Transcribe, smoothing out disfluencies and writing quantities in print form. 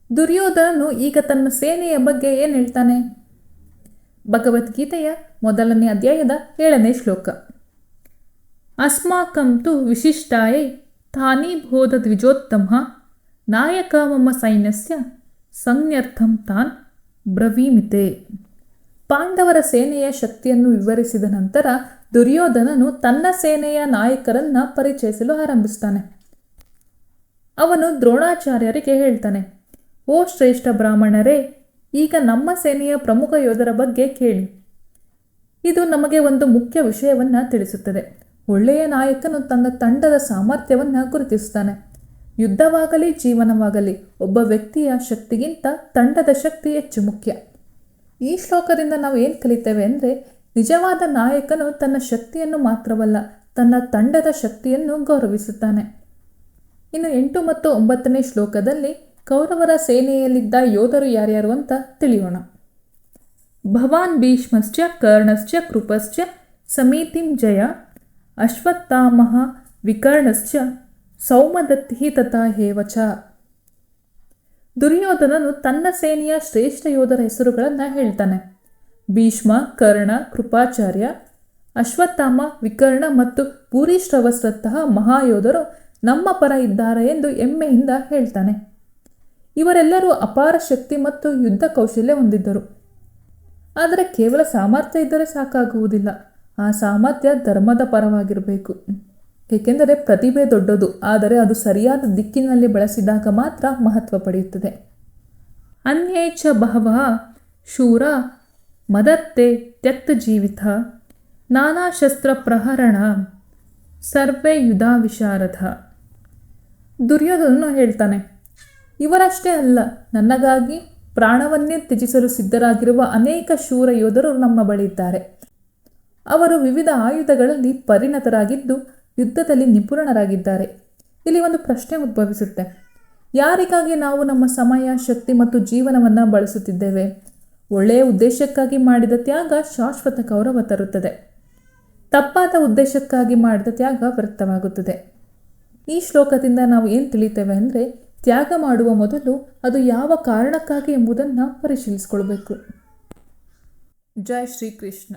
ದುರ್ಯೋಧನನು ಈಗ ತನ್ನ ಸೇನೆಯ ಬಗ್ಗೆ ಏನು ಹೇಳ್ತಾನೆ? ಭಗವದ್ಗೀತೆಯ 1ನೇ ಅಧ್ಯಾಯದ 7ನೇ ಶ್ಲೋಕ. ಅಸ್ಮಾಕಂ ತು ವಿಶಿಷ್ಟಾಯೈ ತಾನೀಬೋಧ ದ್ವಿಜೋತ್ತಮ ನಾಯಕ ಮಮ ಸೈನ್ಯಸ್ಯ ಸಂಜ್ಞರ್ಥಂ ತಾನ್ ಬ್ರವೀಮಿತೆ. ಪಾಂಡವರ ಸೇನೆಯ ಶಕ್ತಿಯನ್ನು ವಿವರಿಸಿದ ನಂತರ ದುರ್ಯೋಧನನು ತನ್ನ ಸೇನೆಯ ನಾಯಕರನ್ನು ಪರಿಚಯಿಸಲು ಆರಂಭಿಸ್ತಾನೆ. ಅವನು ದ್ರೋಣಾಚಾರ್ಯರಿಗೆ ಹೇಳ್ತಾನೆ, ಓ ಶ್ರೇಷ್ಠ ಬ್ರಾಹ್ಮಣರೇ, ಈಗ ನಮ್ಮ ಸೇನೆಯ ಪ್ರಮುಖ ಯೋಧರ ಬಗ್ಗೆ ಕೇಳಿ. ಇದು ನಮಗೆ ಒಂದು ಮುಖ್ಯ ವಿಷಯವನ್ನು ತಿಳಿಸುತ್ತದೆ. ಒಳ್ಳೆಯ ನಾಯಕನು ತನ್ನ ತಂಡದ ಸಾಮರ್ಥ್ಯವನ್ನು ಗುರುತಿಸುತ್ತಾನೆ. ಯುದ್ಧವಾಗಲಿ ಜೀವನವಾಗಲಿ ಒಬ್ಬ ವ್ಯಕ್ತಿಯ ಶಕ್ತಿಗಿಂತ ತಂಡದ ಶಕ್ತಿ ಹೆಚ್ಚು ಮುಖ್ಯ. ಈ ಶ್ಲೋಕದಿಂದ ನಾವು ಏನು ಕಲಿತೇವೆ ಅಂದರೆ, ನಿಜವಾದ ನಾಯಕನು ತನ್ನ ಶಕ್ತಿಯನ್ನು ಮಾತ್ರವಲ್ಲ, ತನ್ನ ತಂಡದ ಶಕ್ತಿಯನ್ನು ಗೌರವಿಸುತ್ತಾನೆ. ಇನ್ನು 8 ಮತ್ತು 9ನೇ ಶ್ಲೋಕದಲ್ಲಿ ಕೌರವರ ಸೇನೆಯಲ್ಲಿದ್ದ ಯೋಧರು ಯಾರ್ಯಾರು ಅಂತ ತಿಳಿಯೋಣ. ಭವಾನ್ ಭೀಷ್ಮಶ್ಚ ಕರ್ಣಶ್ಚ ಕೃಪಶ್ಚ ಸಮೀತಿಂ ಜಯ ಅಶ್ವತ್ಥಾಮಃ ವಿಕರ್ಣಶ್ಚ ಸೌಮದತ್ತಿ ತಥಾ ಹೇವಚ. ದುರ್ಯೋಧನನು ತನ್ನ ಸೇನೆಯ ಶ್ರೇಷ್ಠ ಯೋಧರ ಹೆಸರುಗಳನ್ನು ಹೇಳ್ತಾನೆ. ಭೀಷ್ಮ, ಕರ್ಣ, ಕೃಪಾಚಾರ್ಯ, ಅಶ್ವತ್ಥಾಮ, ವಿಕರ್ಣ ಮತ್ತು ಭೂರಿಶ್ರವಸ್ರಂತಹ ಮಹಾಯೋಧರು ನಮ್ಮ ಪರ ಇದ್ದಾರೆ ಎಂದು ಹೆಮ್ಮೆಯಿಂದ ಹೇಳ್ತಾನೆ. ಇವರೆಲ್ಲರೂ ಅಪಾರ ಶಕ್ತಿ ಮತ್ತು ಯುದ್ಧ ಕೌಶಲ್ಯ ಹೊಂದಿದ್ದರು. ಆದರೆ ಕೇವಲ ಸಾಮರ್ಥ್ಯ ಇದ್ದರೆ ಸಾಕಾಗುವುದಿಲ್ಲ. ಆ ಸಾಮರ್ಥ್ಯ ಧರ್ಮದ ಪರವಾಗಿರಬೇಕು. ಏಕೆಂದರೆ ಪ್ರತಿಭೆ ದೊಡ್ಡದು, ಆದರೆ ಅದು ಸರಿಯಾದ ದಿಕ್ಕಿನಲ್ಲಿ ಬಳಸಿದಾಗ ಮಾತ್ರ ಮಹತ್ವ ಪಡೆಯುತ್ತದೆ. ಅನ್ಯೇಚ ಬಹವಃ ಶೂರ ಮದತ್ತೆ ತ್ಯಕ್ತ ಜೀವಿತ ನಾನಾ ಶಸ್ತ್ರ ಪ್ರಹರಣ ಸರ್ವೇ ಯುಧಾ ವಿಶಾರಧ. ದುರ್ಯೋಧನನು ಹೇಳ್ತಾನೆ, ಇವರಷ್ಟೇ ಅಲ್ಲ, ನನಗಾಗಿ ಪ್ರಾಣವನ್ನೇ ತ್ಯಜಿಸಲು ಸಿದ್ಧರಾಗಿರುವ ಅನೇಕ ಶೂರ ಯೋಧರು ನಮ್ಮ ಬಳಿ ಇದ್ದಾರೆ. ಅವರು ವಿವಿಧ ಆಯುಧಗಳಲ್ಲಿ ಪರಿಣತರಾಗಿದ್ದು ಯುದ್ಧದಲ್ಲಿ ನಿಪುಣರಾಗಿದ್ದಾರೆ. ಇಲ್ಲಿ ಒಂದು ಪ್ರಶ್ನೆ ಉದ್ಭವಿಸುತ್ತೆ. ಯಾರಿಗಾಗಿ ನಾವು ನಮ್ಮ ಸಮಯ, ಶಕ್ತಿ ಮತ್ತು ಜೀವನವನ್ನು ಬಳಸುತ್ತಿದ್ದೇವೆ? ಒಳ್ಳೆಯ ಉದ್ದೇಶಕ್ಕಾಗಿ ಮಾಡಿದ ತ್ಯಾಗ ಶಾಶ್ವತ ಗೌರವ ತರುತ್ತದೆ. ತಪ್ಪಾದ ಉದ್ದೇಶಕ್ಕಾಗಿ ಮಾಡಿದ ತ್ಯಾಗ ವ್ಯರ್ಥವಾಗುತ್ತದೆ. ಈ ಶ್ಲೋಕದಿಂದ ನಾವು ಏನು ತಿಳಿತೇವೆ ಅಂದರೆ, ತ್ಯಾಗ ಮಾಡುವ ಮೊದಲು ಅದು ಯಾವ ಕಾರಣಕ್ಕಾಗಿ ಎಂಬುದನ್ನು ಪರಿಶೀಲಿಸಿಕೊಳ್ಬೇಕು. ಜೈ ಶ್ರೀಕೃಷ್ಣ.